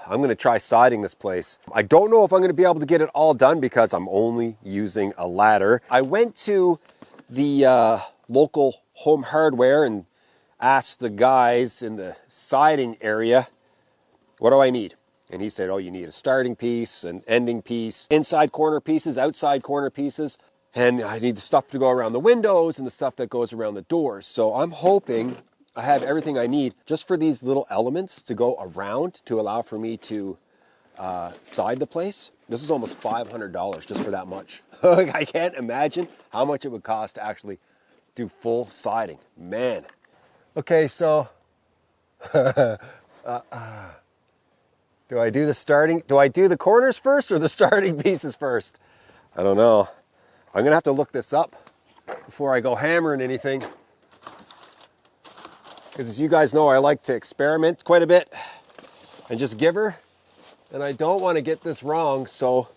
I'm going to try siding this place. I don't know if I'm going to be able to get it all done because I'm only using a ladder. I went to the local home hardware and asked the guys in the siding area, what do I need? And he said, oh, you need a starting piece, an ending piece, inside corner pieces, outside corner pieces, and I need the stuff to go around the windows and the stuff that goes around the doors. So I'm hoping I have everything I need just for these little elements to go around to allow for me to side the place. This is almost $500 just for that much. I can't imagine how much it would cost to actually do full siding. Man. Okay, so do I do the corners first or the starting pieces first? I don't know. I'm gonna have to look this up before I go hammering anything. Because as you guys know, I like to experiment quite a bit and just give her. And I don't want to get this wrong, so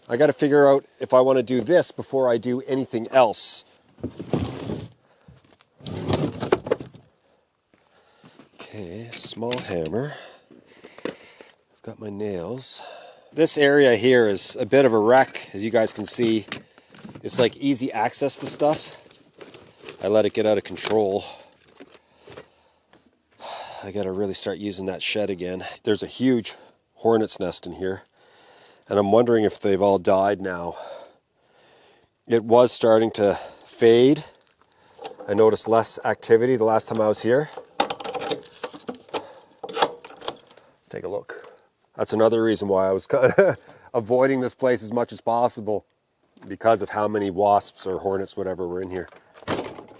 I got to figure out if I want to do this before I do anything else. Okay, small hammer. I've got my nails. This area here is a bit of a wreck, as you guys can see. It's like easy access to stuff. I let it get out of control. I gotta really start using that shed again. There's a huge hornet's nest in here, and I'm wondering if they've all died now. It was starting to fade. I noticed less activity the last time I was here. Let's take a look. That's another reason why I was kind of avoiding this place as much as possible, because of how many wasps or hornets, whatever, were in here.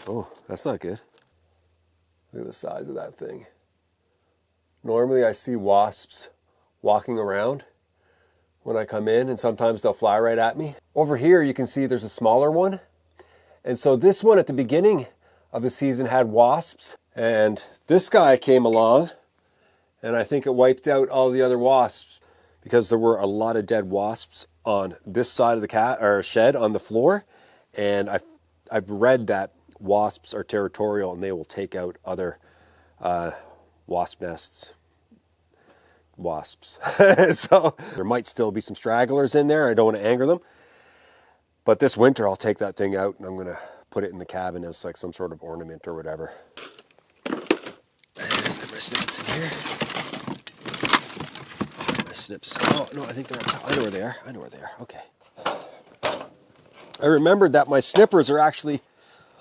Oh, that's not good. Look at the size of that thing. Normally I see wasps walking around when I come in, and sometimes they'll fly right at me. Over here you can see there's a smaller one. And so this one at the beginning of the season had wasps, and this guy came along and I think it wiped out all the other wasps because there were a lot of dead wasps on this side of the shed on the floor. And I've read that wasps are territorial and they will take out other wasp nests. Wasps. So there might still be some stragglers in there. I don't want to anger them. But this winter I'll take that thing out and I'm going to put it in the cabin as like some sort of ornament or whatever. And put my snips in here. My snips. Oh, no, I think they're on top. I know where they are. I know where they are. Okay. I remembered that my snippers are actually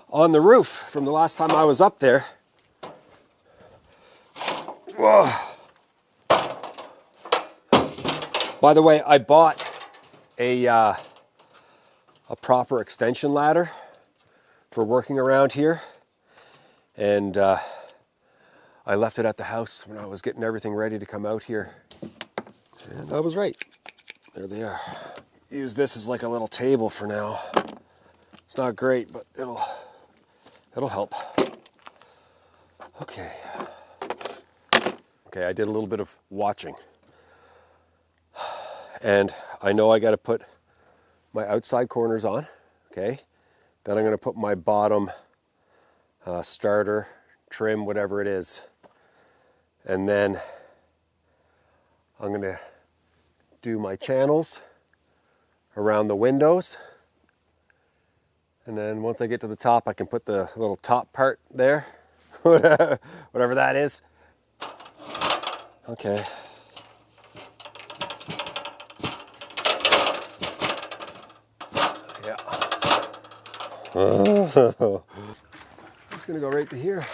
on the roof from the last time I was up there. Whoa. By the way, I bought a proper extension ladder for working around here, and I left it at the house when I was getting everything ready to come out here, and I was right. There they are. Use this as like a little table for now. It's not great, but it'll help. Okay, I did a little bit of watching. And I know I got to put my outside corners on, okay? Then I'm going to put my bottom starter, trim, whatever it is. And then I'm going to do my channels around the windows. And then once I get to the top, I can put the little top part there, whatever that is. Okay. It's gonna go right to here.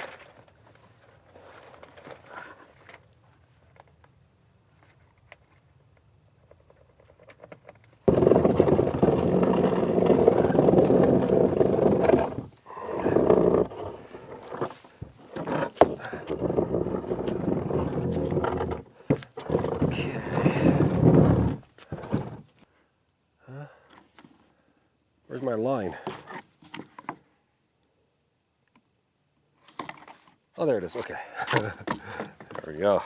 Okay. Where's my line? Oh, there it is. Okay. There we go.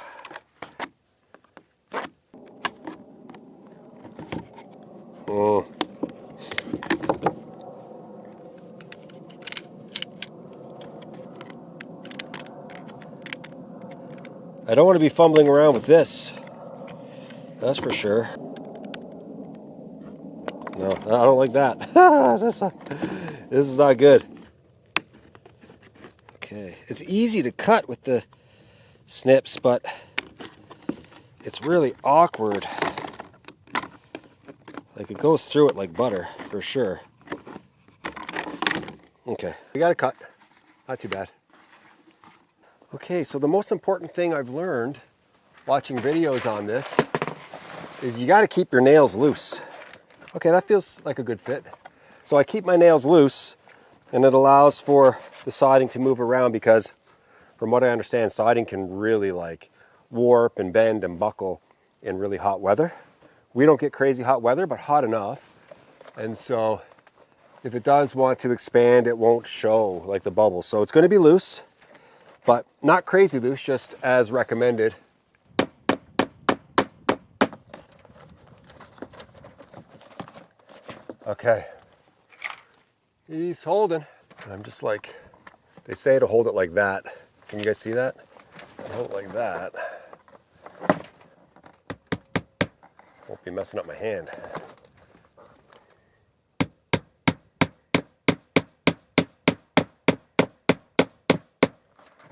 Oh. I don't want to be fumbling around with this. That's for sure. No, I don't like that. This is not good. Okay, it's easy to cut with the snips, but it's really awkward. Like it goes through it like butter, for sure. Okay, we got a cut. Not too bad. Okay, so the most important thing I've learned watching videos on this is you got to keep your nails loose. Okay, that feels like a good fit. So I keep my nails loose, and it allows for the siding to move around because, from what I understand, siding can really like warp and bend and buckle in really hot weather. We don't get crazy hot weather, but hot enough. And so if it does want to expand, it won't show like the bubbles. So it's going to be loose, but not crazy loose, just as recommended. Okay, he's holding. And I'm just like, they say to hold it like that. Can you guys see that? Hold it like that. Won't be messing up my hand.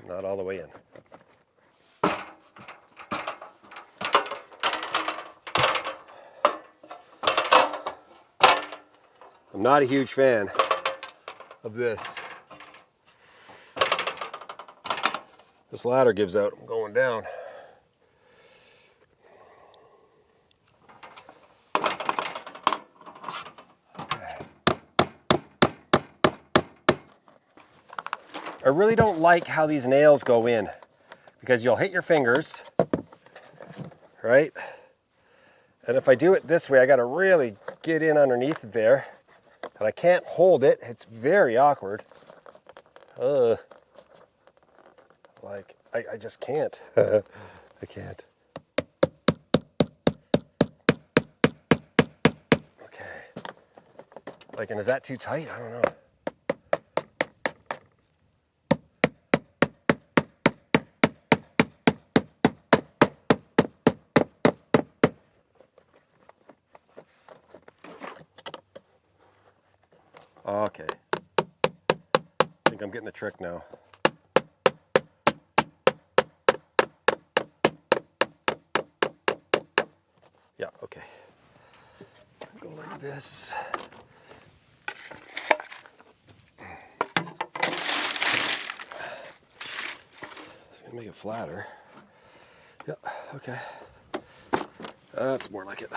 Not all the way in. I'm not a huge fan of this. This ladder gives out. I'm going down. Okay. I really don't like how these nails go in because you'll hit your fingers, right? And if I do it this way, I got to really get in underneath it there. And I can't hold it. It's very awkward. Like, I just can't. I can't. Okay. Like, and is that too tight? I don't know. Okay. I think I'm getting the trick now. Yeah, okay. Go like this. It's gonna make it flatter. Yeah, okay. That's more like it.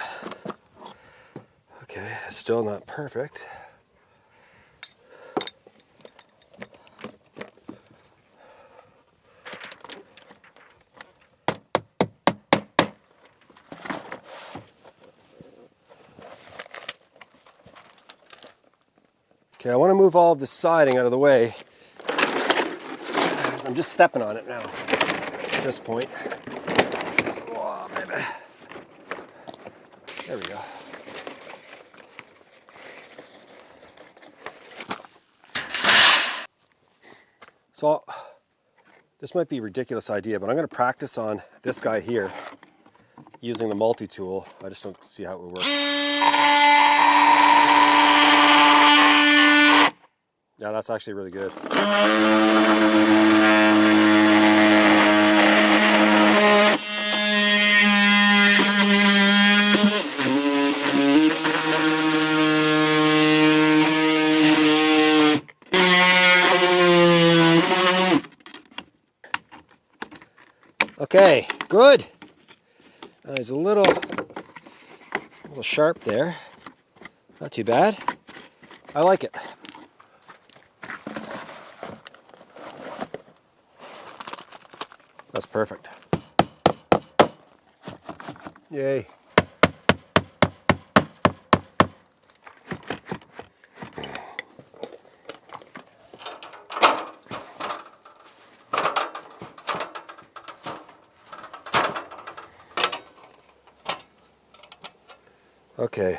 Okay, still not perfect. Okay, I want to move all of the siding out of the way. I'm just stepping on it now at this point. Oh, baby. There we go. So, this might be a ridiculous idea, but I'm going to practice on this guy here using the multi-tool. I just don't see how it would work. Yeah, that's actually really good. Okay, good. He's a little sharp there. Not too bad. I like it. That's perfect. Yay. Okay.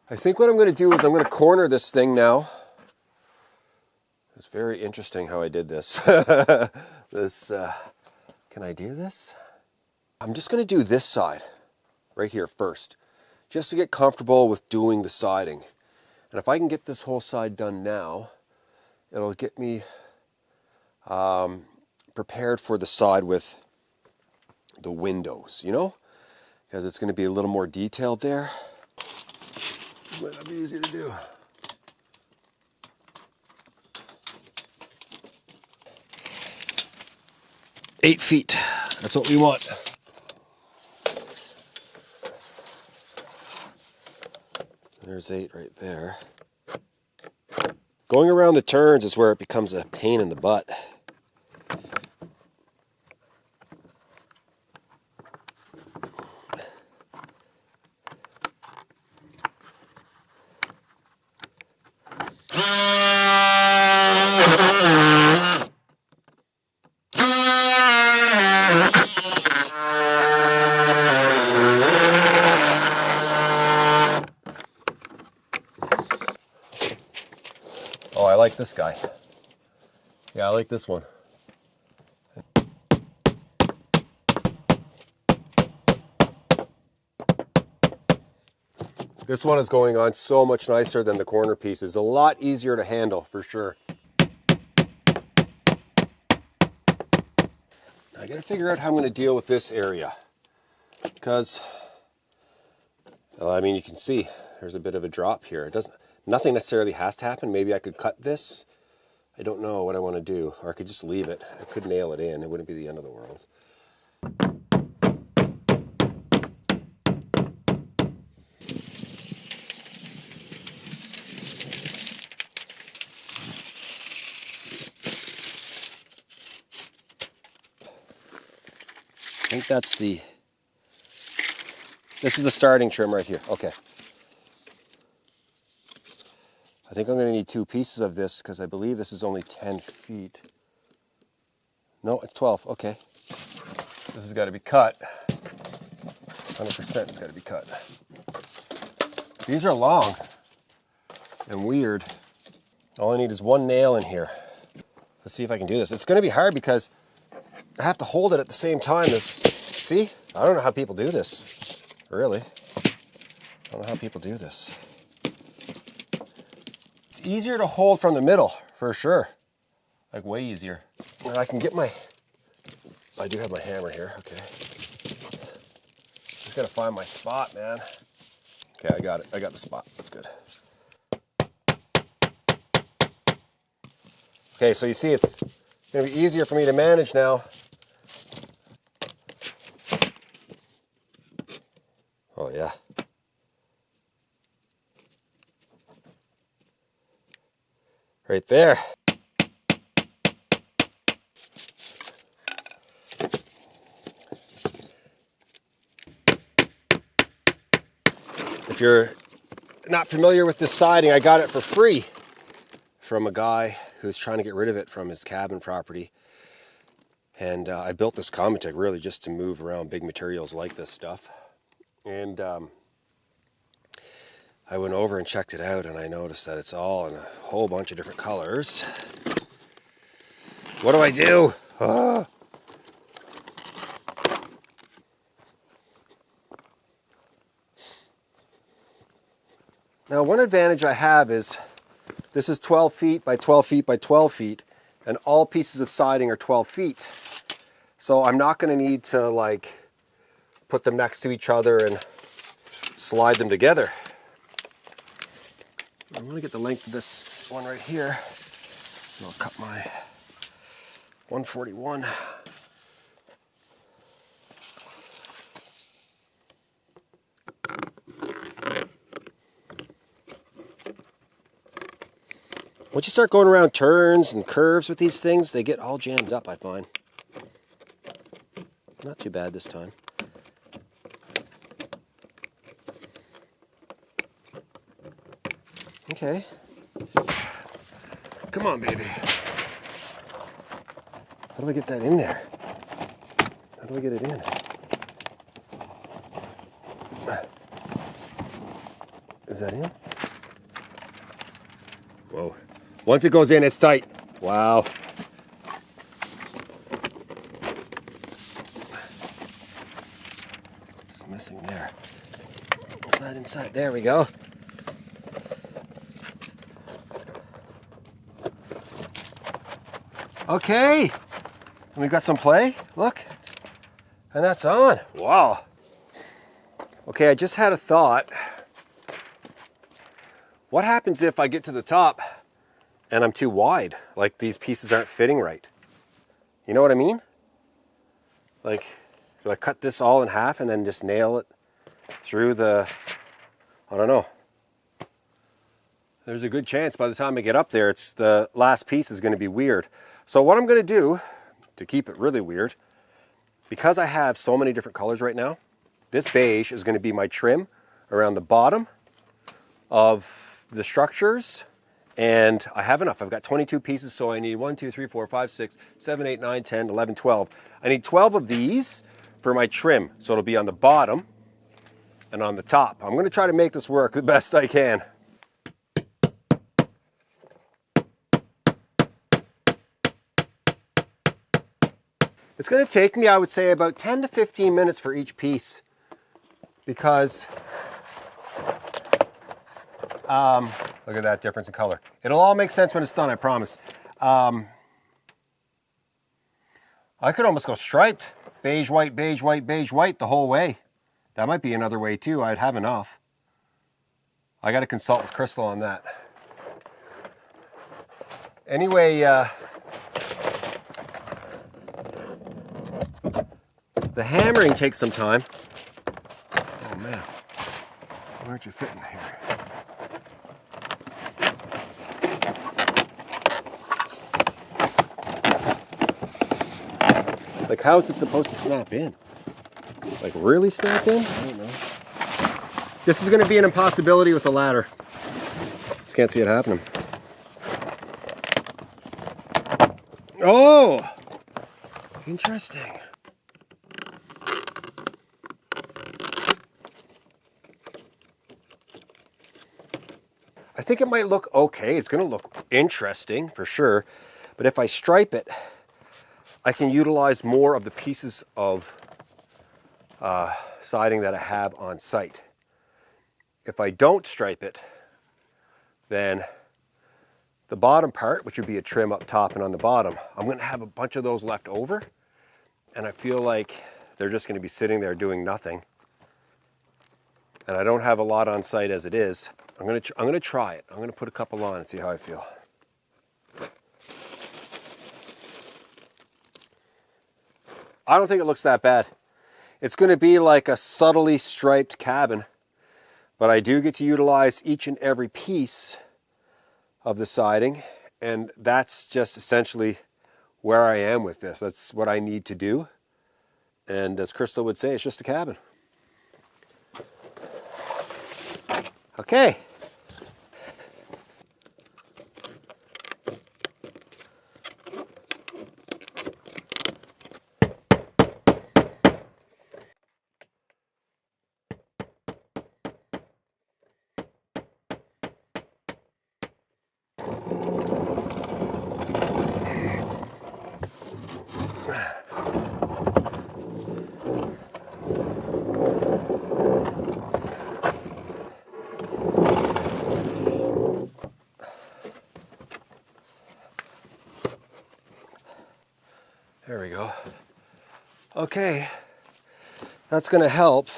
I think what I'm going to do is I'm going to corner this thing now. It's Very interesting how I did this. Can I do this? I'm just going to do this side right here first, just to get comfortable with doing the siding. And if I can get this whole side done now, it'll get me prepared for the side with the windows, you know? Because it's going to be a little more detailed there. It might not be easy to do. Eight feet. That's what we want. There's 8 right there. Going around the turns is where it becomes a pain in the butt. Oh, I like this guy. Yeah, I like this one. This one is going on so much nicer than the corner pieces. A lot easier to handle, for sure. I gotta figure out how I'm gonna deal with this area. Because, well, I mean, you can see there's a bit of a drop here. Nothing necessarily has to happen. Maybe I could cut this. I don't know what I want to do. Or I could just leave it. I could nail it in. It wouldn't be the end of the world. I think this is the starting trim right here. Okay. I think I'm going to need 2 pieces of this because I believe this is only 10 feet. No, it's 12. Okay. This has got to be cut. 100% it's got to be cut. These are long and weird. All I need is 1 nail in here. Let's see if I can do this. It's going to be hard because I have to hold it at the same time as, see? I don't know how people do this, really. I don't know how people do this. It's easier to hold from the middle, for sure. Like, way easier. And I can get I do have my hammer here, okay. Just gotta find my spot, man. Okay, I got it. I got the spot. That's good. Okay, so you see it's gonna be easier for me to manage now. Oh yeah. Right there. If you're not familiar with this siding, I got it for free from a guy who's trying to get rid of it from his cabin property. And I built this Combitech really just to move around big materials like this stuff. And I went over and checked it out, and I noticed that it's all in a whole bunch of different colors. What do I do? Ah. Now, one advantage I have is this is 12 feet by 12 feet by 12 feet, and all pieces of siding are 12 feet. So I'm not going to need to, like, put them next to each other and slide them together. I want to get the length of this one right here. I'll cut my 141. Once you start going around turns and curves with these things, they get all jammed up, I find. Not too bad this time. Okay. Come on, baby. How do I get that in there? How do I get it in? Is that in? Whoa. Once it goes in, it's tight. Wow. It's missing there. It's not inside. There we go. Okay. And we got some play. Look. And that's on. Wow. Okay, I just had a thought. What happens if I get to the top and I'm too wide? Like these pieces aren't fitting right. You know what I mean? Like, do I cut this all in half and then just nail it through the, I don't know. There's a good chance by the time I get up there, it's the last piece is going to be weird. So what I'm going to do to keep it really weird, because I have so many different colors right now, this beige is going to be my trim around the bottom of the structures. And I have enough. I've got 22 pieces, so I need 1, 2, 3, 4, 5, 6, 7, 8, 9, 10, 11, 12. I need 12 of these for my trim. So it'll be on the bottom and on the top. I'm going to try to make this work the best I can. It's going to take me, I would say, about 10 to 15 minutes for each piece, because look at that difference in color. It'll all make sense when it's done, I promise. I could almost go striped. Beige, white, beige, white, beige, white the whole way. That might be another way too. I'd have enough. I got to consult with Crystal on that. Anyway, the hammering takes some time. Oh man, why aren't you fitting here? Like, how is this supposed to snap in? Like, really snap in? I don't know. This is going to be an impossibility with the ladder. Just can't see it happening. Oh! Interesting. I think it might look okay. It's going to look interesting for sure. But if I stripe it, I can utilize more of the pieces of siding that I have on site. If I don't stripe it, then the bottom part, which would be a trim up top and on the bottom, I'm going to have a bunch of those left over, and I feel like they're just going to be sitting there doing nothing. And I don't have a lot on site as it is. I'm going to try it. I'm going to put a couple on and see how I feel. I don't think it looks that bad. It's going to be like a subtly striped cabin, but I do get to utilize each and every piece of the siding, and that's just essentially where I am with this. That's what I need to do. And as Crystal would say, it's just a cabin. Okay. There we go. Okay, that's going to help,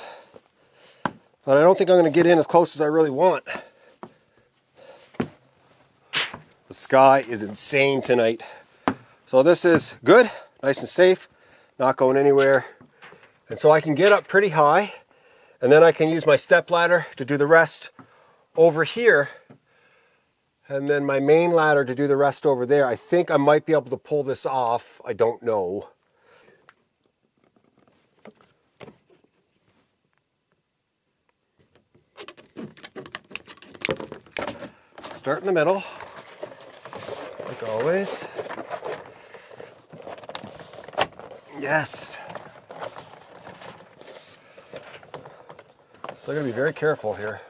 but I don't think I'm going to get in as close as I really want. The sky is insane tonight. So this is good, nice and safe, not going anywhere. And so I can get up pretty high, and then I can use my step ladder to do the rest over here, and then my main ladder to do the rest over there. I think I might be able to pull this off. I don't know. Start in the middle, like always. Yes. So I gotta be very careful here.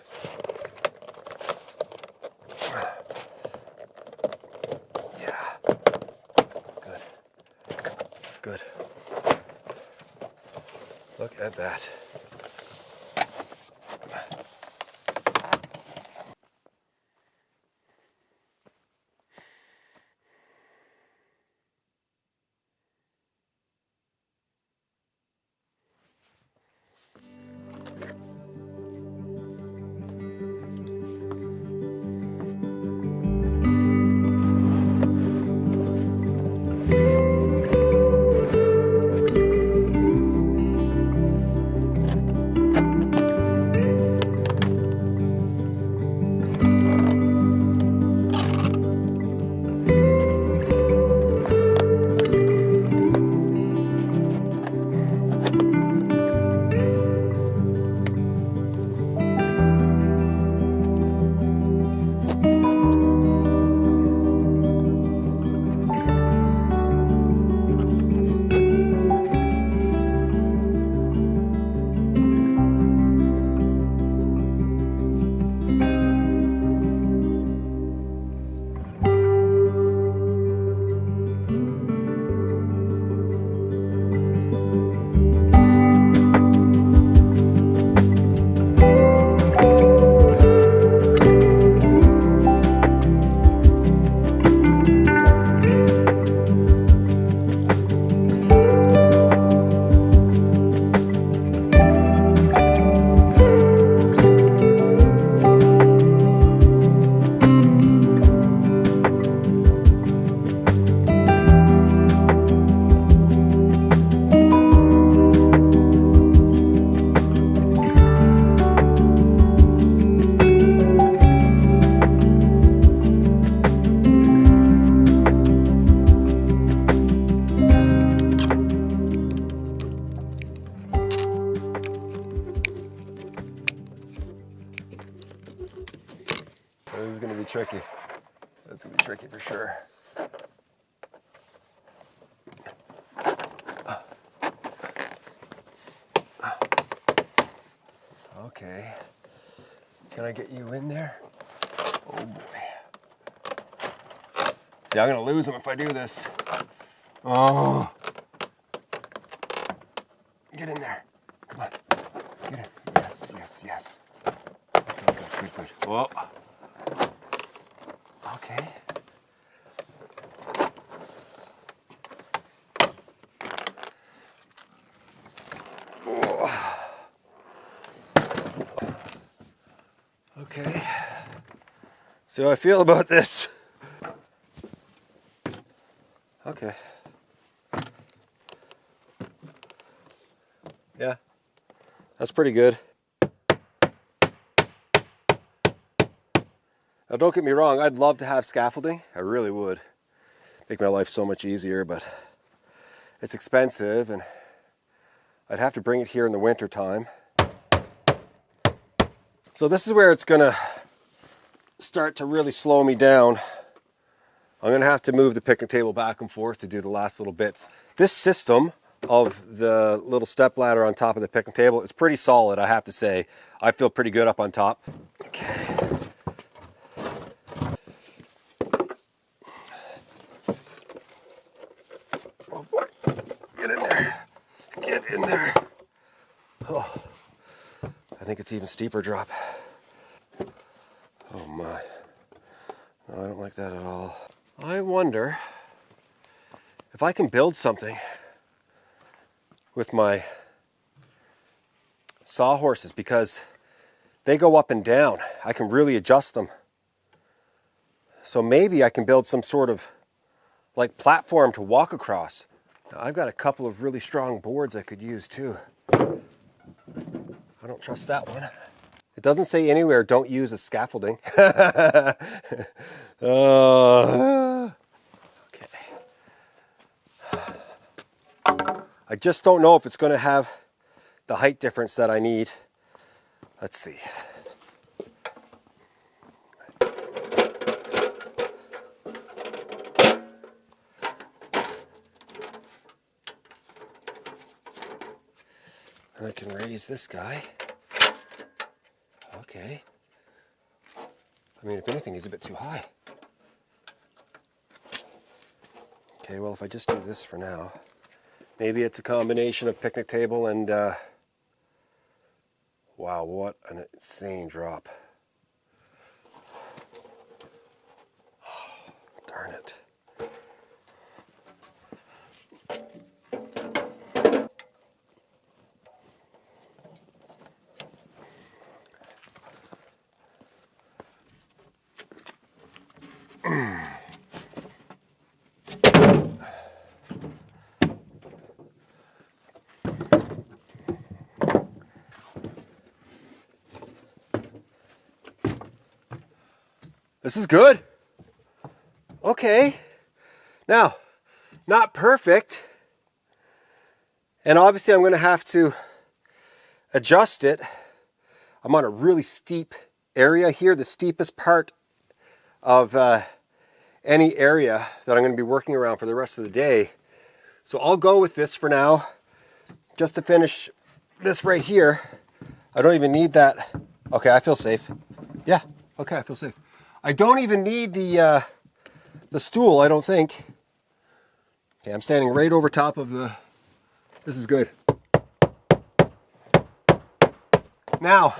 Yeah. good. Look at that. This is going to be tricky. That's going to be tricky for sure. Okay. Can I get you in there? Oh boy. See, I'm going to lose him if I do this. Oh. Get in there. Come on. Get in. Yes, yes, yes. Okay, good, good, good. Whoa. Okay. Okay. So how I feel about this. Okay. Yeah. That's pretty good. Now don't get me wrong, I'd love to have scaffolding. I really would. Make my life so much easier, but it's expensive and I'd have to bring it here in the winter time. So this is where it's gonna start to really slow me down. I'm gonna have to move the picnic table back and forth to do the last little bits. This system of the little step ladder on top of the picnic table is pretty solid, I have to say. I feel pretty good up on top. Okay. Oh boy, get in there, get in there. Oh, I think it's even steeper drop. Oh my, no, I don't like that at all. I wonder if I can build something with my sawhorses, because they go up and down. I can really adjust them. So maybe I can build some sort of like platform to walk across. Now, I've got a couple of really strong boards I could use too. I don't trust that one. It doesn't say anywhere don't use a scaffolding. Okay. I just don't know if it's going to have the height difference that I need. Let's see. And I can raise this guy. Okay. I mean, if anything, he's a bit too high. Okay, well, if I just do this for now. Maybe it's a combination of picnic table and, wow, what an insane drop. Oh, darn it. This is good. Okay. Now, not perfect. And obviously I'm going to have to adjust it. I'm on a really steep area here, the steepest part of any area that I'm going to be working around for the rest of the day. So I'll go with this for now, just to finish this right here. I don't even need that. Okay, I feel safe. Yeah, okay, I feel safe. I don't even need the stool, I don't think. Okay, I'm standing right over top of the, this is good. Now,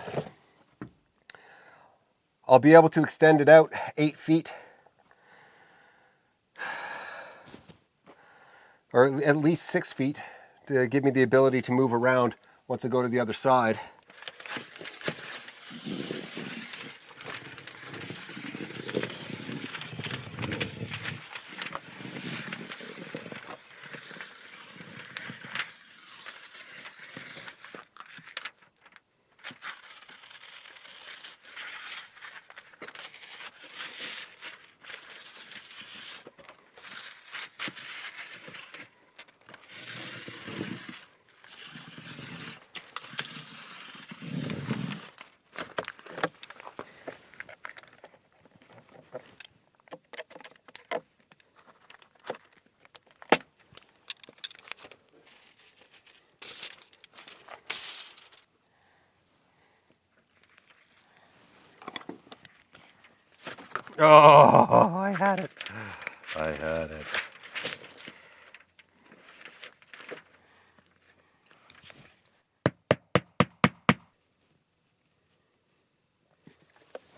I'll be able to extend it out 8 feet. Or at least 6 feet to give me the ability to move around once I go to the other side. Oh, I had it. I had it.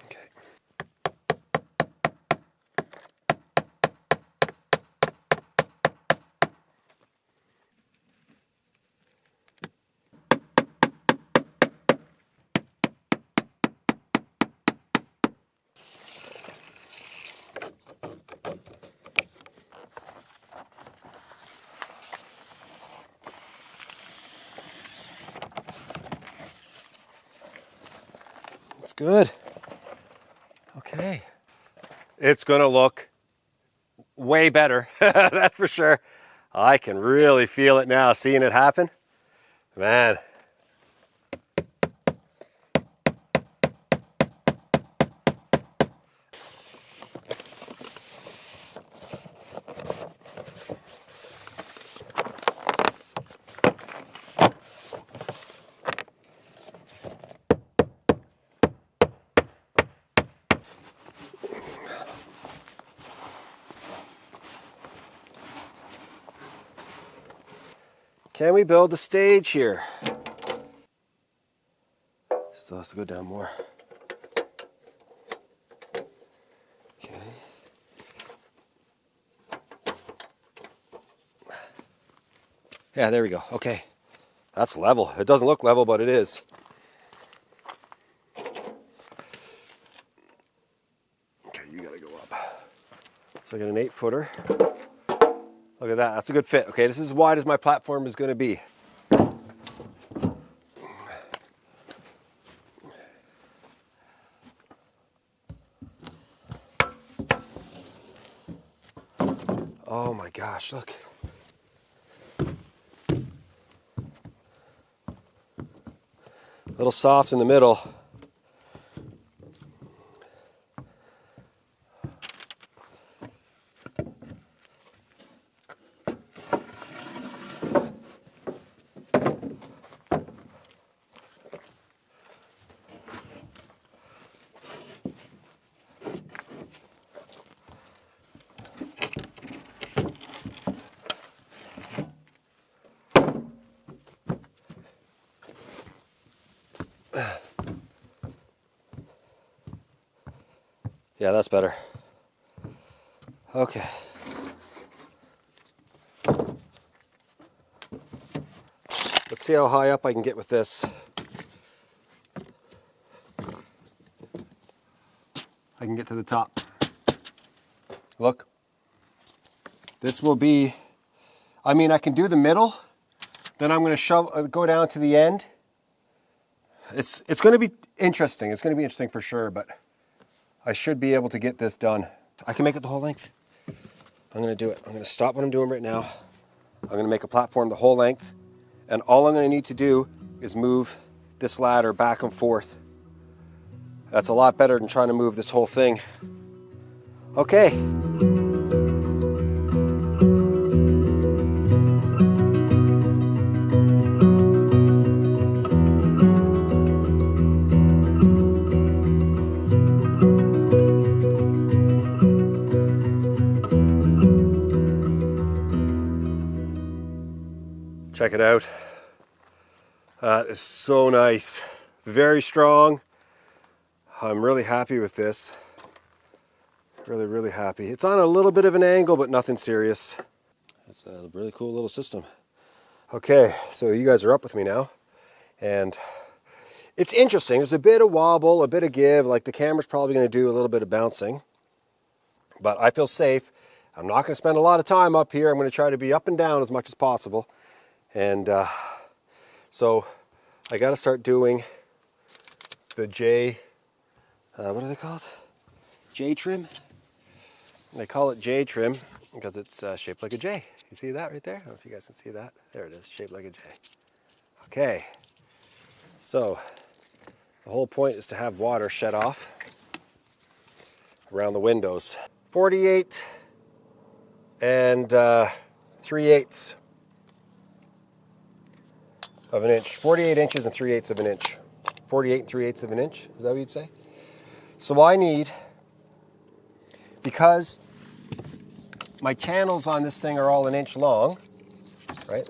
Okay. It's good. Okay. It's gonna look way better, that's for sure. I can really feel it now, seeing it happen. Man. Can we build a stage here? Still has to go down more. Okay. Yeah, there we go. Okay. That's level. It doesn't look level, but it is. Okay, you gotta go up. So I got an 8-footer. Look at that. That's a good fit. Okay, this is as wide as my platform is going to be. Oh my gosh, look. A little soft in the middle. Yeah, that's better. Okay. Let's see how high up I can get with this. I can get to the top. Look. This will be, I mean, I can do the middle, then I'm going to go down to the end. It's going to be interesting. It's going to be interesting for sure, but I should be able to get this done. I can make it the whole length. I'm going to do it. I'm going to stop what I'm doing right now. I'm going to make a platform the whole length, and all I'm going to need to do is move this ladder back and forth. That's a lot better than trying to move this whole thing. Okay. Check it out. That is so nice. Very strong. I'm really happy with this. Really, really happy. It's on a little bit of an angle, but nothing serious. It's a really cool little system. Okay, so you guys are up with me now. And it's interesting. There's a bit of wobble, a bit of give. Like the camera's probably going to do a little bit of bouncing. But I feel safe. I'm not going to spend a lot of time up here. I'm going to try to be up and down as much as possible. And so I got to start doing the J, what are they called? J trim. They call it J trim because it's shaped like a J. You see that right there? I don't know if you guys can see that. There it is, shaped like a J. Okay, so the whole point is to have water shed off around the windows. 48 and 3/8 of an inch. 48 inches and 3/8 of an inch. 48 and 3/8 of an inch, is that what you'd say? So I need, because my channels on this thing are all an inch long, right?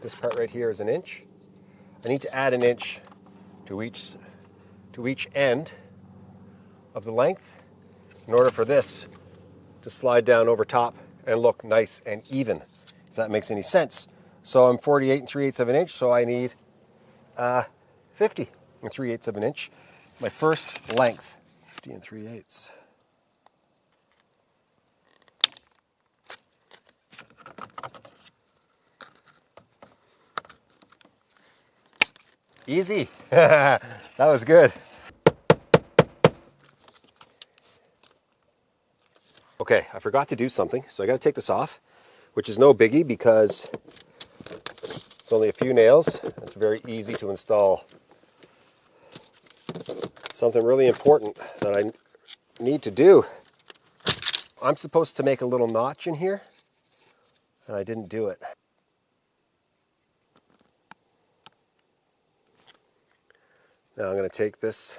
This part right here is an inch. I need to add an inch to each end of the length in order for this to slide down over top and look nice and even, if that makes any sense. So I'm 48 and 3/8 of an inch, so I need 50 and 3/8 of an inch. My first length, 50 and 3/8. Easy. That was good. Okay, I forgot to do something, so I got to take this off, which is no biggie because it's only a few nails. It's very easy to install. Something really important that I need to do. I'm supposed to make a little notch in here, and I didn't do it. Now I'm going to take this,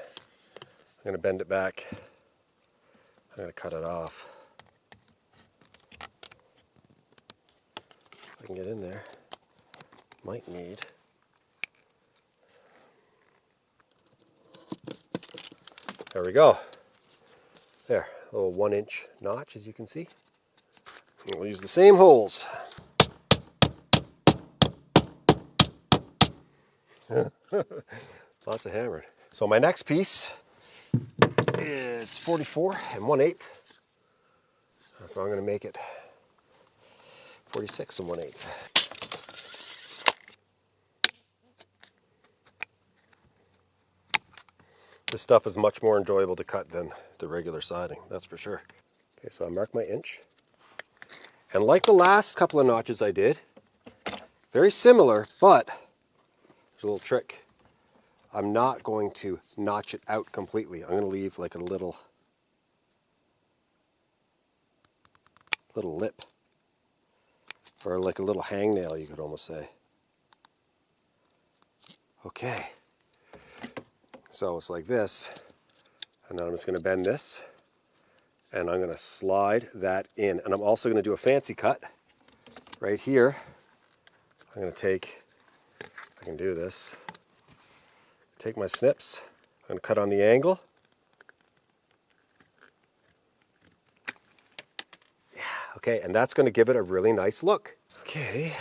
I'm going to bend it back, I'm going to cut it off. If I can get in there, might need. There we go. There, a little 1-inch notch, as you can see. And we'll use the same holes. Lots of hammering. So my next piece is 44 and 1/8. So I'm going to make it 46 and 1/8. This stuff is much more enjoyable to cut than the regular siding, that's for sure. Okay, so I mark my inch. And like the last couple of notches I did, very similar, but there's a little trick. I'm not going to notch it out completely. I'm going to leave like a little lip, or like a little hangnail, you could almost say. Okay, so it's like this, and then I'm just going to bend this, and I'm going to slide that in, and I'm also going to do a fancy cut right here. I'm going to take, I can do this, take my snips, I'm going to cut on the angle, Okay, and that's going to give it a really nice look. Okay,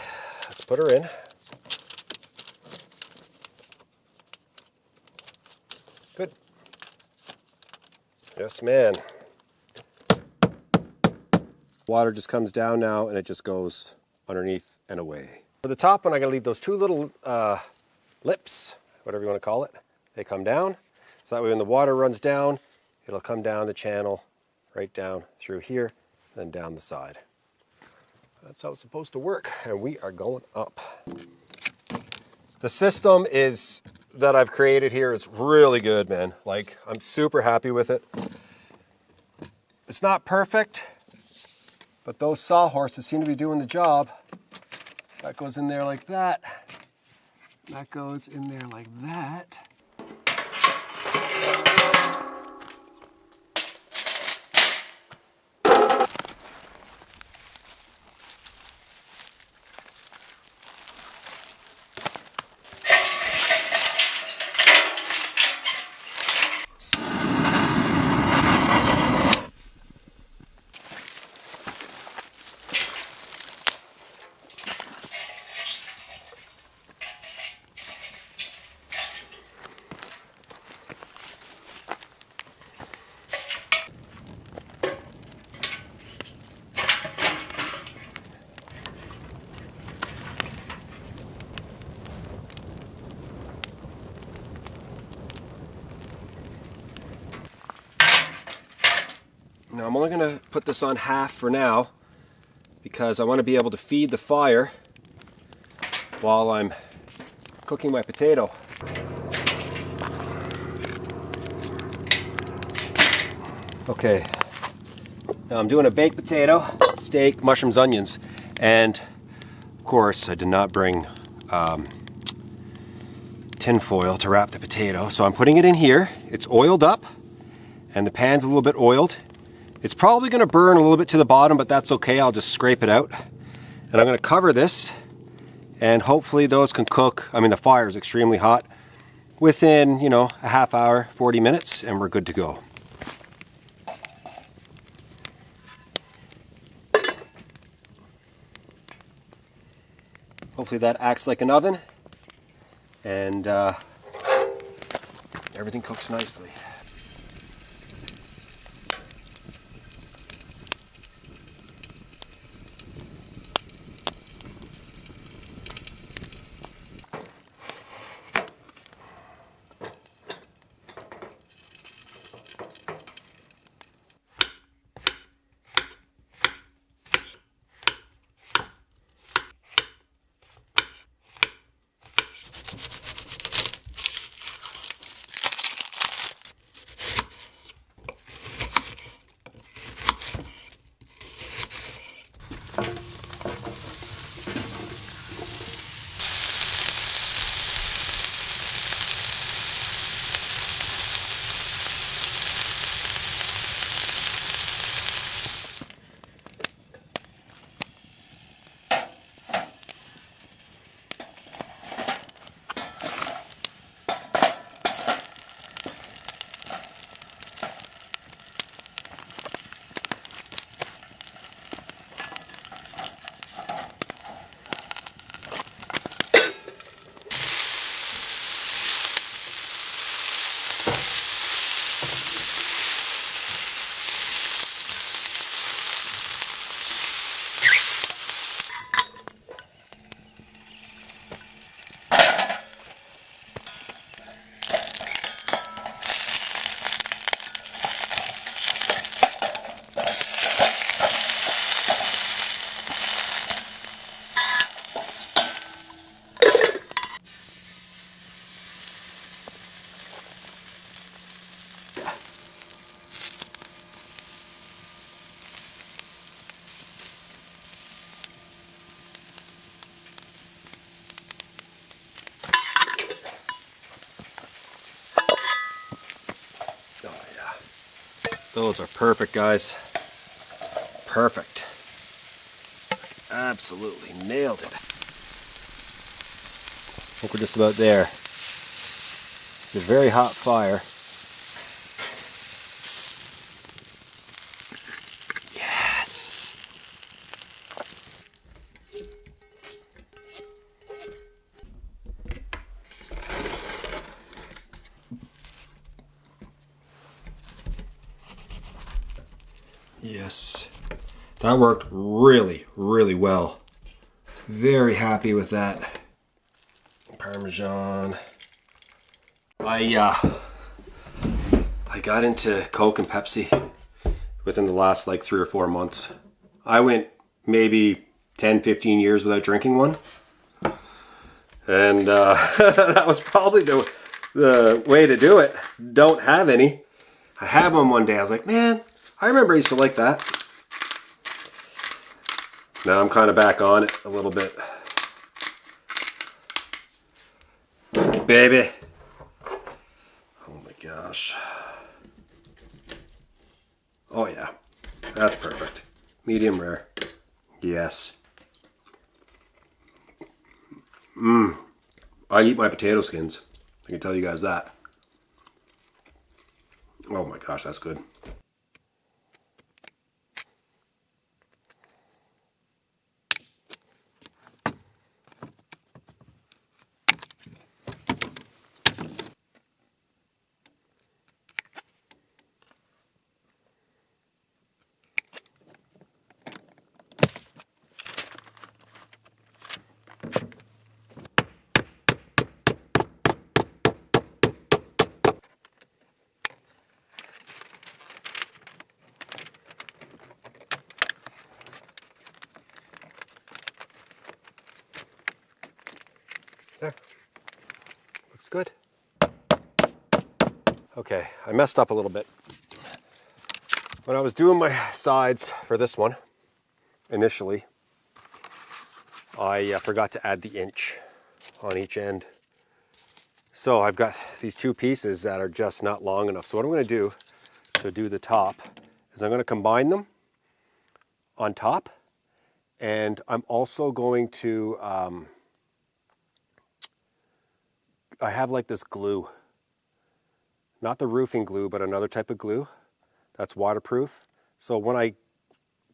let's put her in. Good. Yes, man. Water just comes down now and it just goes underneath and away. For the top one, I'm going to leave those two little lips, whatever you want to call it. They come down. So that way when the water runs down, it'll come down the channel, right down through here, and then down the side. That's how it's supposed to work. And we are going up. The system that I've created here is really good, man. Like, I'm super happy with it. It's not perfect, but those sawhorses seem to be doing the job. That goes in there like that. That goes in there like that. Now I'm only going to put this on half for now because I want to be able to feed the fire while I'm cooking my potato. Okay, now I'm doing a baked potato, steak, mushrooms, onions, and of course I did not bring tin foil to wrap the potato, so I'm putting it in here. It's oiled up and the pan's a little bit oiled. It's probably going to burn a little bit to the bottom, but that's okay. I'll just scrape it out. And I'm going to cover this, and hopefully those can cook. I mean, the fire is extremely hot. Within, you know, a half hour, 40 minutes, and we're good to go. Hopefully that acts like an oven, and everything cooks nicely. Those are perfect, guys. Perfect. Absolutely nailed it. I think we're just about there. It's a very hot fire. Yes. Yes. That worked really, really well. Very happy with that. Parmesan. I got into Coke and Pepsi within the last like 3 or 4 months. I went maybe 10, 15 years without drinking one. And that was probably the way to do it. Don't have any. I had one day. I was like, man, I remember I used to like that. Now I'm kind of back on it a little bit. Baby. Oh my gosh. Oh yeah. That's perfect. Medium rare. Yes. I eat my potato skins. I can tell you guys that. Oh my gosh, that's good. There. Looks good. Okay, I messed up a little bit. When I was doing my sides for this one, initially, I forgot to add the inch on each end. So I've got these 2 pieces that are just not long enough. So what I'm going to do to do the top is I'm going to combine them on top, and I'm also going to I have like this glue, not the roofing glue, but another type of glue that's waterproof. So when I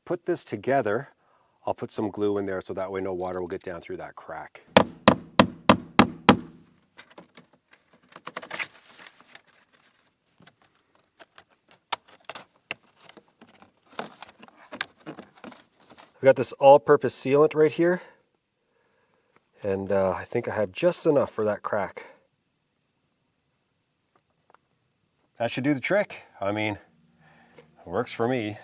put this together, I'll put some glue in there so that way no water will get down through that crack. I've got this all-purpose sealant right here, and I think I have just enough for that crack. That should do the trick. I mean, it works for me.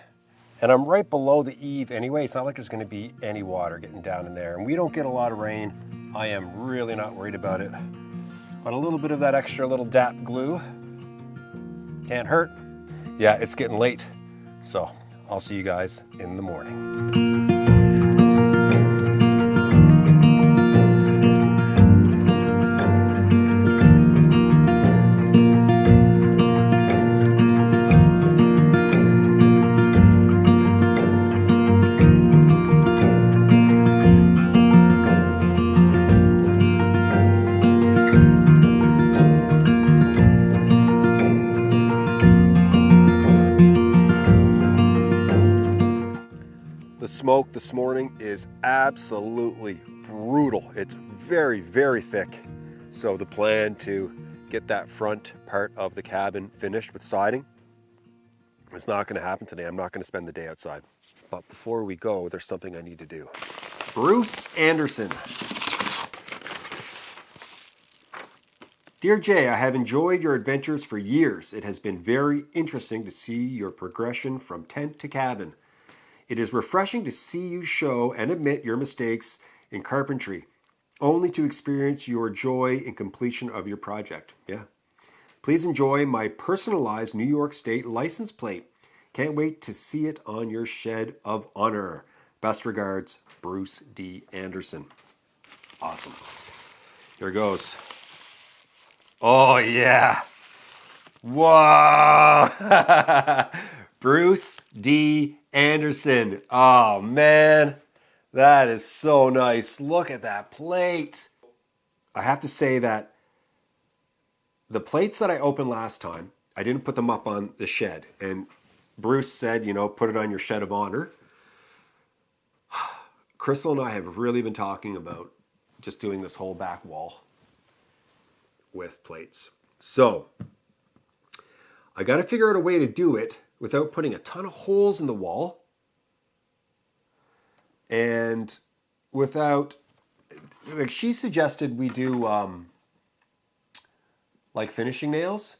And I'm right below the eave anyway. It's not like there's going to be any water getting down in there. And we don't get a lot of rain. I am really not worried about it. But a little bit of that extra little DAP glue can't hurt. Yeah, it's getting late. So I'll see you guys in the morning. The smoke this morning is absolutely brutal. It's very, very thick. So the plan to get that front part of the cabin finished with siding, it's not going to happen today. I'm not going to spend the day outside. But before we go, there's something I need to do. Bruce Anderson. Dear Jay, I have enjoyed your adventures for years. It has been very interesting to see your progression from tent to cabin. It is refreshing to see you show and admit your mistakes in carpentry, only to experience your joy in completion of your project. Yeah. Please enjoy my personalized New York State license plate. Can't wait to see it on your shed of honor. Best regards, Bruce D. Anderson. Awesome. Here goes. Oh, yeah. Whoa. Bruce D. Anderson. Oh, man. That is so nice. Look at that plate. I have to say that the plates that I opened last time, I didn't put them up on the shed. And Bruce said, you know, put it on your shed of honor. Crystal and I have really been talking about just doing this whole back wall with plates. So I got to figure out a way to do it without putting a ton of holes in the wall and without, like she suggested we do like finishing nails,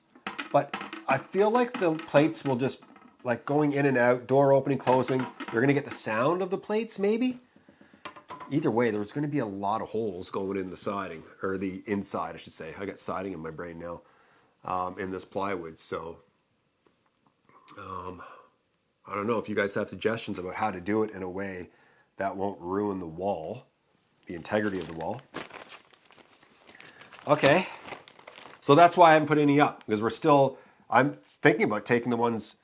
but I feel like the plates will just, like going in and out, door opening, closing, you're going to get the sound of the plates maybe. Either way, there's going to be a lot of holes going in the siding, or the inside, I should say. I got siding in my brain now, in this plywood. So, I don't know if you guys have suggestions about how to do it in a way that won't ruin the wall, the integrity of the wall. Okay. So that's why I haven't put any up, because I'm thinking about taking the ones,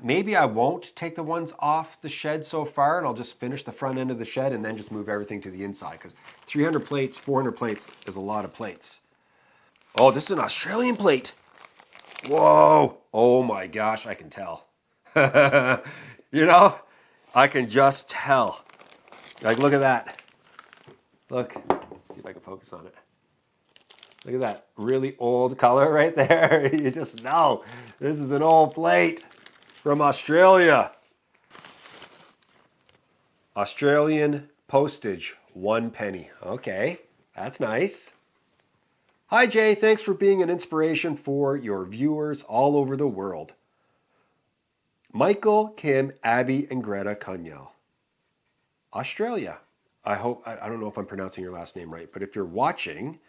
maybe I won't take the ones off the shed so far, and I'll just finish the front end of the shed and then just move everything to the inside, because 300 plates, 400 plates is a lot of plates. Oh, this is an Australian plate. Whoa. Oh my gosh, I can tell. You know, I can just tell. Like, look at that. Look, let's see if I can focus on it. Look at that really old color right there. You just know this is an old plate from Australia. Australian postage, 1 penny. Okay, that's nice. Hi Jay, thanks for being an inspiration for your viewers all over the world. Michael, Kim, Abby, and Greta Kunyel. Australia. I don't know if I'm pronouncing your last name right, but if you're watching,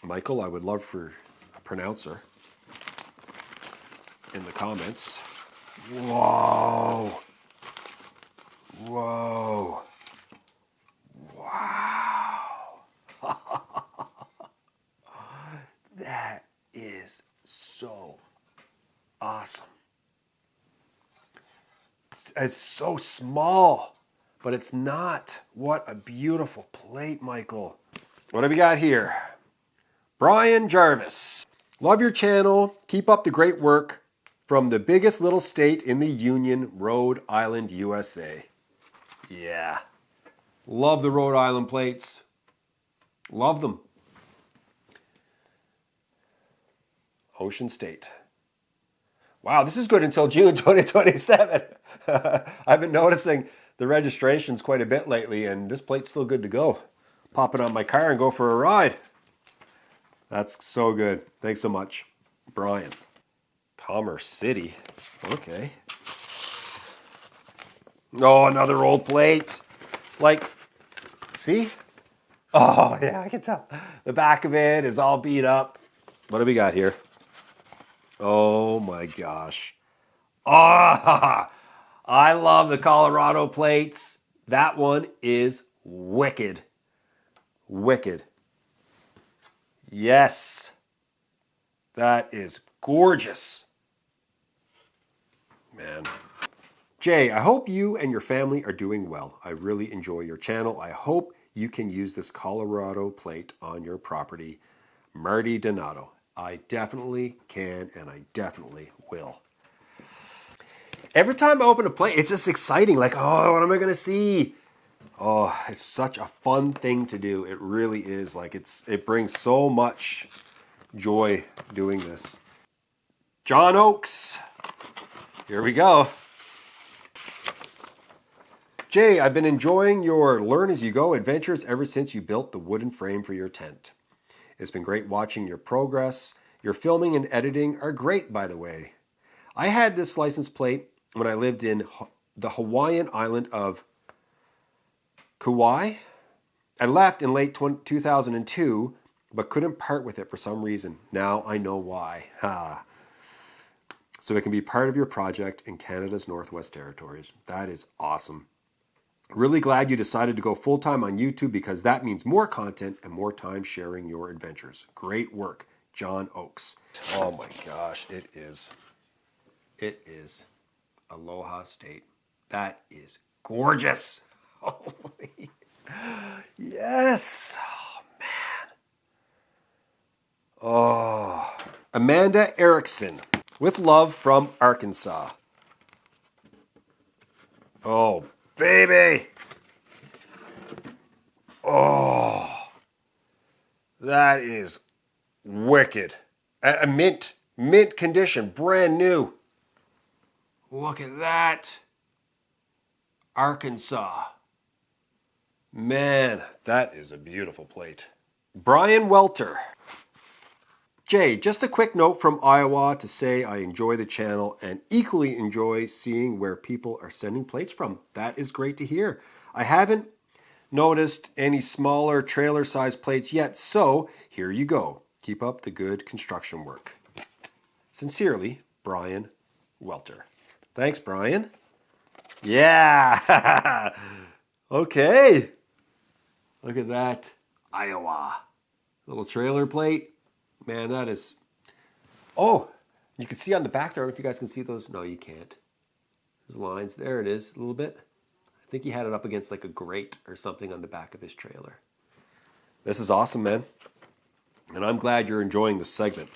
Michael, I would love for a pronouncer in the comments. Whoa. Whoa. Wow. That is so awesome. It's so small, but it's not. What a beautiful plate, Michael. What have we got here? Brian Jarvis. Love your channel. Keep up the great work from the biggest little state in the Union, Rhode Island, USA. Yeah. Love the Rhode Island plates. Love them. Ocean State. Wow, this is good until June 2027. I've been noticing the registrations quite a bit lately, and this plate's still good to go. Pop it on my car and go for a ride. That's so good. Thanks so much, Brian. Commerce City. Okay. Oh, another old plate. Like, see? Oh, yeah, I can tell. The back of it is all beat up. What do we got here? Oh, my gosh. Ah, I love the Colorado plates. That one is wicked. Wicked. Yes. That is gorgeous. Man. Jay, I hope you and your family are doing well. I really enjoy your channel. I hope you can use this Colorado plate on your property. Marty Donato. I definitely can, and I definitely will. Every time I open a plate, it's just exciting. Like, oh, what am I going to see? Oh, it's such a fun thing to do. It really is. Like, it brings so much joy doing this. John Oakes. Here we go. Jay, I've been enjoying your Learn As You Go adventures ever since you built the wooden frame for your tent. It's been great watching your progress. Your filming and editing are great, by the way. I had this license plate when I lived in the Hawaiian island of Kauai. I left in late 2002, but couldn't part with it for some reason. Now I know why. Ha. So it can be part of your project in Canada's Northwest Territories. That is awesome. Really glad you decided to go full-time on YouTube, because that means more content and more time sharing your adventures. Great work, John Oakes. Oh my gosh, it is. It is Aloha State. That is gorgeous. Holy. Yes. Oh, man. Oh. Amanda Erickson. With love from Arkansas. Oh, baby. Oh. That is wicked. A mint condition, brand new. Look at that. Arkansas. Man, that is a beautiful plate. Brian Welter. Jay, just a quick note from Iowa to say I enjoy the channel and equally enjoy seeing where people are sending plates from. That is great to hear. I haven't noticed any smaller trailer size plates yet, so here you go. Keep up the good construction work. Sincerely, Brian Welter. Thanks, Brian. Yeah. Okay. Look at that. Iowa. Little trailer plate. Man, that is... Oh, you can see on the back there. I don't know if you guys can see those. No, you can't. There's lines. There it is, a little bit. I think he had it up against like a grate or something on the back of his trailer. This is awesome, man. And I'm glad you're enjoying this segment.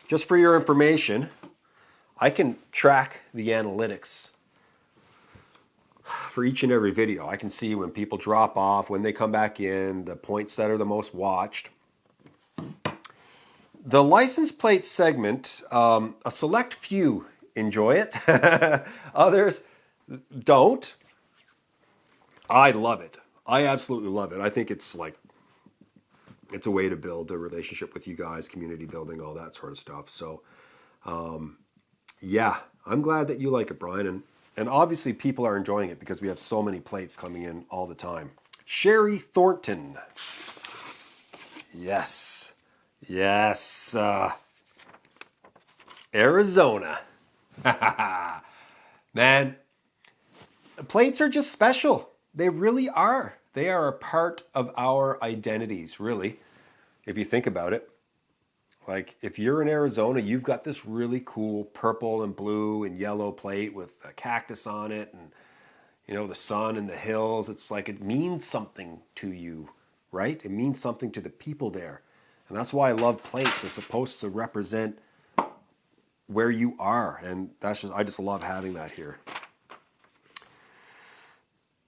Just for your information, I can track the analytics for each and every video. I can see when people drop off, when they come back in, the points that are the most watched. The license plate segment, a select few enjoy it. Others don't. I love it. I absolutely love it. I think it's like, it's a way to build a relationship with you guys, community building, all that sort of stuff. So, yeah, I'm glad that you like it, Brian. And obviously people are enjoying it because we have so many plates coming in all the time. Sherry Thornton. Yes. Yes. Arizona. Man, the plates are just special. They really are. They are a part of our identities, really, if you think about it. Like, if you're in Arizona, you've got this really cool purple and blue and yellow plate with a cactus on it and, you know, the sun and the hills. It's like it means something to you, right? It means something to the people there. And that's why I love plates. It's supposed to represent where you are. And that's just, I just love having that here.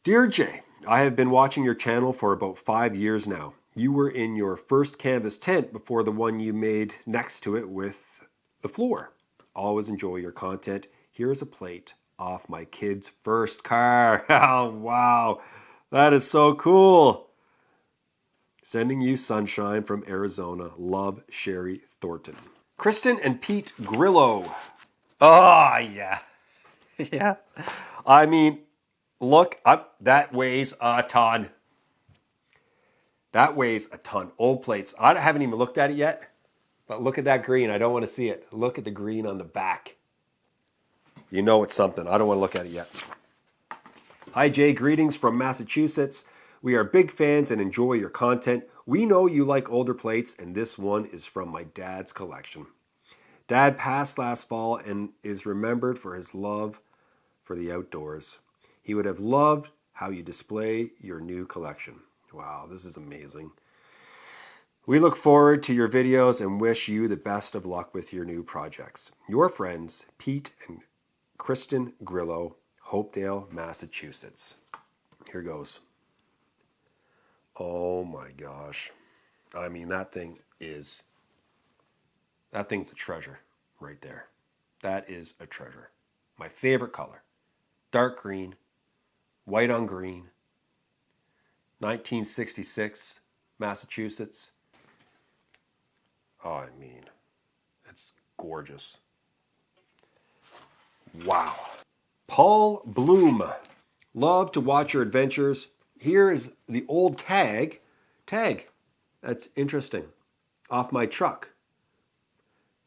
Dear Jay, I have been watching your channel for about 5 years now. You were in your first canvas tent before the one you made next to it with the floor. Always enjoy your content. Here is a plate off my kid's first car. Oh, wow. That is so cool. Sending you sunshine from Arizona. Love, Sherry Thornton. Kristen and Pete Grillo. Oh, yeah. Yeah. I mean, look up. That weighs a ton. That weighs a ton. Old plates. I haven't even looked at it yet. But look at that green. I don't want to see it. Look at the green on the back. You know it's something. I don't want to look at it yet. Hi, Jay. Greetings from Massachusetts. We are big fans and enjoy your content. We know you like older plates, and this one is from my dad's collection. Dad passed last fall and is remembered for his love for the outdoors. He would have loved how you display your new collection. Wow, this is amazing. We look forward to your videos and wish you the best of luck with your new projects. Your friends, Pete and Kristen Grillo, Hopedale, Massachusetts. Here goes. Oh my gosh. I mean, that thing's a treasure right there. That is a treasure. My favorite color. Dark green, white on green, 1966, Massachusetts. Oh, I mean, it's gorgeous. Wow. Paul Bloom. Love to watch your adventures. Here is the old tag. That's interesting. Off my truck.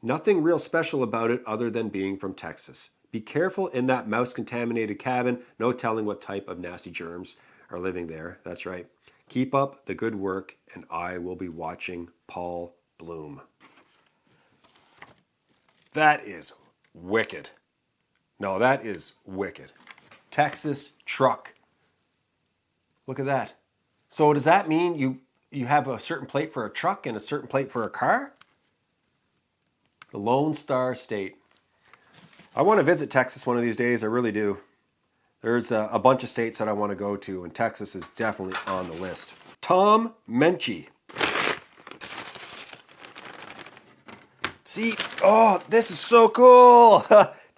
Nothing real special about it other than being from Texas. Be careful in that mouse-contaminated cabin. No telling what type of nasty germs are living there. That's right. Keep up the good work, and I will be watching. Paul Bloom. That is wicked. No, that is wicked. Texas truck. Look at that. So does that mean you have a certain plate for a truck and a certain plate for a car? The Lone Star State. I want to visit Texas one of these days. I really do. There's a bunch of states that I want to go to, and Texas is definitely on the list. Tom Menchie. See, oh, this is so cool.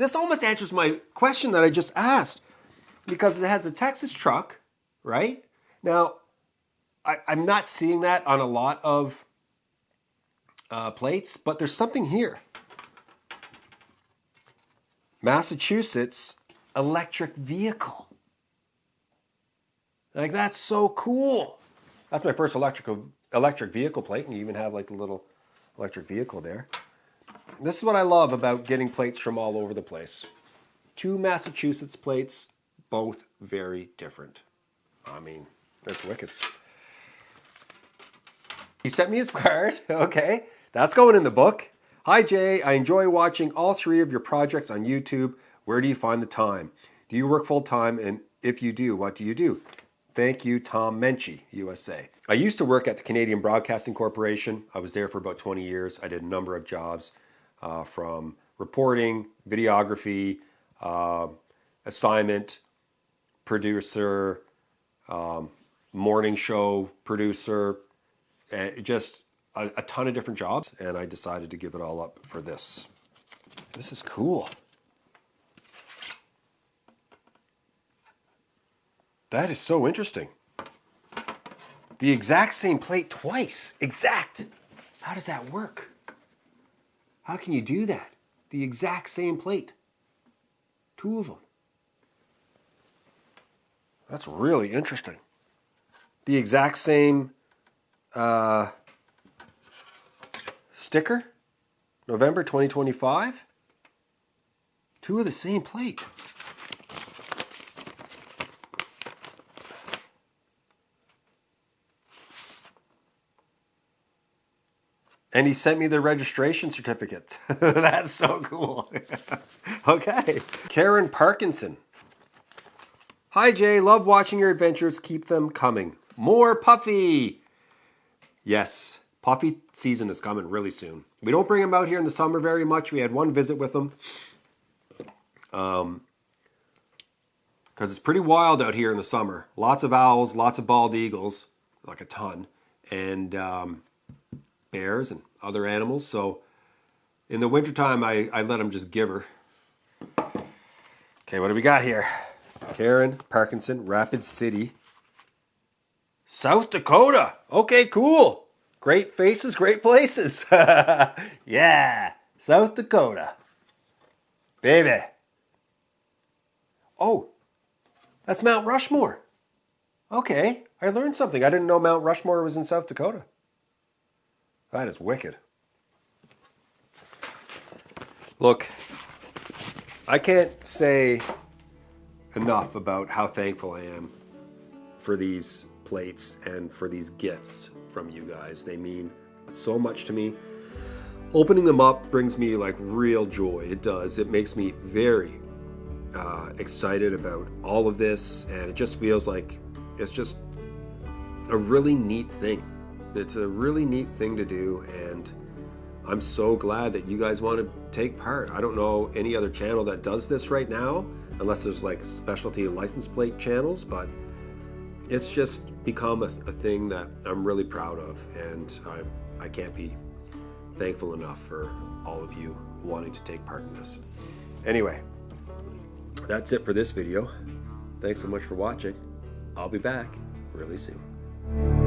This almost answers my question that I just asked, because it has a Texas truck, right? Now, I'm not seeing that on a lot of plates, but there's something here. Massachusetts electric vehicle. Like, that's so cool. That's my first electric vehicle plate, and you even have like a little electric vehicle there. And this is what I love about getting plates from all over the place. 2 Massachusetts plates, both very different. I mean, that's wicked. He sent me his card. Okay, that's going in the book. Hi Jay, I enjoy watching all 3 of your projects on YouTube. Where do you find the time? Do you work full time? And if you do, what do you do? Thank you, Tom Menchie, USA. I used to work at the Canadian Broadcasting Corporation. I was there for about 20 years. I did a number of jobs from reporting, videography, assignment, producer, morning show producer, just a ton of different jobs. And I decided to give it all up for this. This is cool. That is so interesting. The exact same plate twice. Exact. How does that work? How can you do that? The exact same plate. 2 of them. That's really interesting. The exact same sticker. November 2025. 2 of the same plate. And he sent me the registration certificate. That's so cool. Okay. Karen Parkinson. Hi Jay, love watching your adventures. Keep them coming. More Puffy. Yes, Puffy season is coming really soon. We don't bring him out here in the summer very much. We had 1 visit with him. Because it's pretty wild out here in the summer. Lots of owls, lots of bald eagles, like a ton. And bears and other animals. So in the wintertime, I let them just give her. Okay, what do we got here? Karen Parkinson, Rapid City, South Dakota. Okay, cool. Great faces, great places. Yeah, South Dakota. Baby. Oh, that's Mount Rushmore. Okay, I learned something. I didn't know Mount Rushmore was in South Dakota. That is wicked. Look, I can't say enough about how thankful I am for these plates and for these gifts from you guys. They mean so much to me. Opening them up brings me like real joy. It does. It makes me very excited about all of this, and it just feels like it's just a really neat thing. It's a really neat thing to do, and I'm so glad that you guys want to take part. I don't know any other channel that does this right now, unless there's like specialty license plate channels, but it's just become a thing that I'm really proud of, and I can't be thankful enough for all of you wanting to take part in this. Anyway, that's it for this video. Thanks so much for watching. I'll be back really soon.